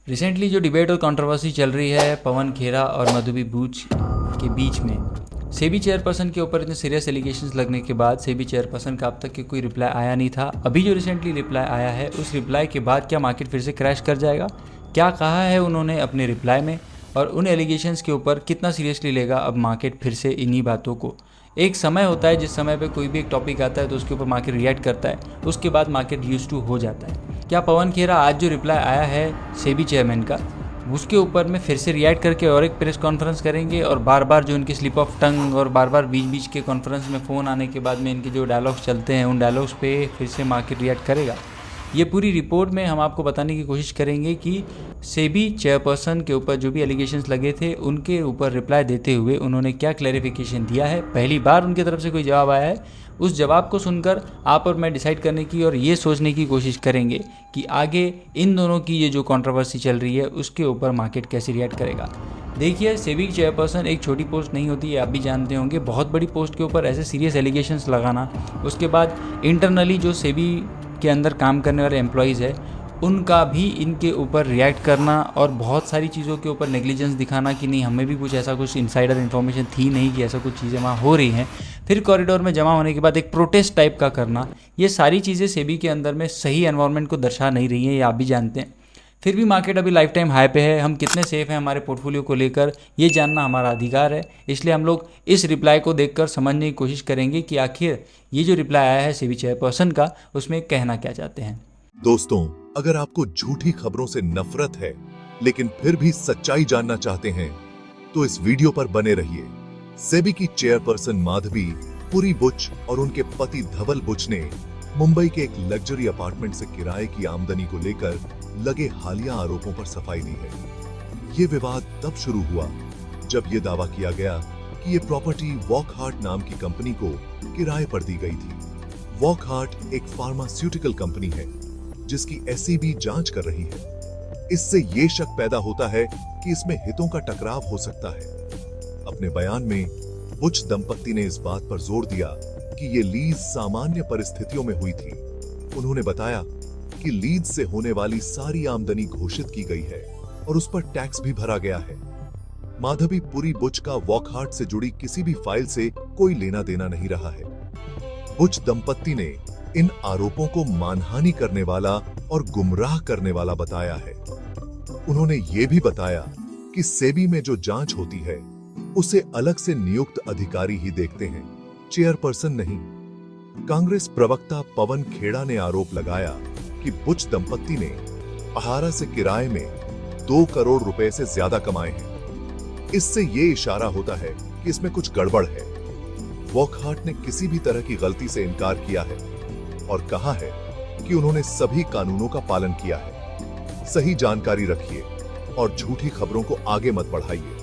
Recently जो debate और controversy चल रही है पवन खेरा और मधुबी बूच के बीच में, सेबी चेयरपर्सन के ऊपर इतने सीरियस एलिगेशंस लगने के बाद सेबी चेयरपर्सन का अब तक के कोई रिप्लाई आया नहीं था। अभी जो रिसेंटली रिप्लाई आया है, उस रिप्लाई के बाद क्या मार्केट फिर से क्रैश कर जाएगा? क्या कहा है उन्होंने अपने रिप्लाई में, और उन एलिगेशंस के ऊपर कितना सीरियसली लेगा अब मार्केट फिर से इन्हीं बातों को? एक समय होता है जिस समय पे कोई भी एक टॉपिक आता है तो उसके ऊपर मार्केट रिएक्ट करता है, उसके बाद मार्केट यूज टू हो जाता है। क्या पवन खेरा आज जो रिप्लाई आया है सेबी चेयरमैन का, उसके ऊपर में फिर से रिएक्ट करके और एक प्रेस कॉन्फ्रेंस करेंगे, और बार बार जो इनकी स्लिप ऑफ टंग और बार बार बीच बीच के कॉन्फ्रेंस में फ़ोन आने के बाद में इनके जो डायलॉग्स चलते हैं उन डायलॉग्स पे फिर से मार्केट रिएक्ट करेगा? ये पूरी रिपोर्ट में हम आपको बताने की कोशिश करेंगे कि सेबी चेयरपर्सन के ऊपर जो भी एलिगेशंस लगे थे उनके ऊपर रिप्लाई देते हुए उन्होंने क्या क्लैरिफिकेशन दिया है। पहली बार उनकी तरफ से कोई जवाब आया है। उस जवाब को सुनकर आप और मैं डिसाइड करने की और ये सोचने की कोशिश करेंगे कि आगे इन दोनों की ये जो कंट्रोवर्सी चल रही है उसके ऊपर मार्केट कैसे रिएक्ट करेगा। देखिए, सेबी चेयरपर्सन एक छोटी पोस्ट नहीं होती है, आप भी जानते होंगे। बहुत बड़ी पोस्ट के ऊपर ऐसे सीरियस एलिगेशंस लगाना, उसके बाद इंटरनली जो सेबी के अंदर काम करने वाले एम्प्लॉयज़ है उनका भी इनके ऊपर रिएक्ट करना, और बहुत सारी चीज़ों के ऊपर नेग्लिजेंस दिखाना कि नहीं, हमें भी कुछ ऐसा कुछ इनसाइडर इन्फॉर्मेशन थी नहीं कि ऐसा कुछ चीज़ें वहाँ हो रही हैं। फिर कॉरिडोर में जमा होने के बाद एक प्रोटेस्ट टाइप का करना, ये सारी चीज़ें सेबी के अंदर में सही एनवायरनमेंट को दर्शा नहीं रही हैं, ये आप भी जानते हैं। फिर भी मार्केट अभी लाइफ टाइम हाई पे है। हम कितने सेफ हैं हमारे पोर्टफोलियो को लेकर, ये जानना हमारा अधिकार है। इसलिए हम लोग इस रिप्लाई को देखकर समझने की कोशिश करेंगे कि आखिर ये जो रिप्लाई आया है सेबी चेयरपर्सन का, उसमें कहना क्या चाहते हैं। दोस्तों, अगर आपको झूठी खबरों से नफरत है लेकिन फिर भी सच्चाई जानना चाहते हैं तो इस वीडियो पर बने रहिए। सेबी की चेयरपर्सन माधवी पुरी बुच और उनके पति धवल बुच ने मुंबई के एक लग्जरी अपार्टमेंट से किराए की आमदनी को लेकर लगे हालिया आरोपों पर सफाई दी है। ये विवाद तब शुरू हुआ जब ये दावा किया गया कि ये प्रॉपर्टी वॉकहार्ट नाम की कंपनी को किराए पर दी गई थी। वॉकहार्ट एक फार्मास्यूटिकल कंपनी है जिसकी एसईबी जांच कर रही है। इससे ये शक पैदा होता है कि इसमें हितों का टकराव हो सकता है। अपने बयान में बुच दंपत्ति ने इस बात पर जोर दिया कि ये लीज सामान्य परिस्थितियों में हुई थी। उन्होंने बताया कि लीज से होने वाली सारी आमदनी घोषित की गई है और उस पर टैक्स भी भरा गया है। माधवी पुरी बुच का वॉकहार्ट से जुड़ी किसी भी फाइल से कोई लेना देना नहीं रहा है। बुच दंपत्ति ने इन आरोपों को मानहानि करने वाला और गुमराह करने वाला बताया है। उन्होंने ये भी बताया कि सेबी में जो जांच होती है उसे अलग से नियुक्त अधिकारी ही देखते हैं, चेयरपर्सन नहीं। कांग्रेस प्रवक्ता पवन खेड़ा ने आरोप लगाया कि बुच दंपत्ति ने पहाड़ा से किराए में 2 करोड़ रुपए से ज्यादा कमाए हैं। इससे ये इशारा होता है कि इसमें कुछ गड़बड़ है। वॉकहार्ट ने किसी भी तरह की गलती से इनकार किया है और कहा है कि उन्होंने सभी कानूनों का पालन किया है। सही जानकारी रखिए और झूठी खबरों को आगे मत बढ़ाइए।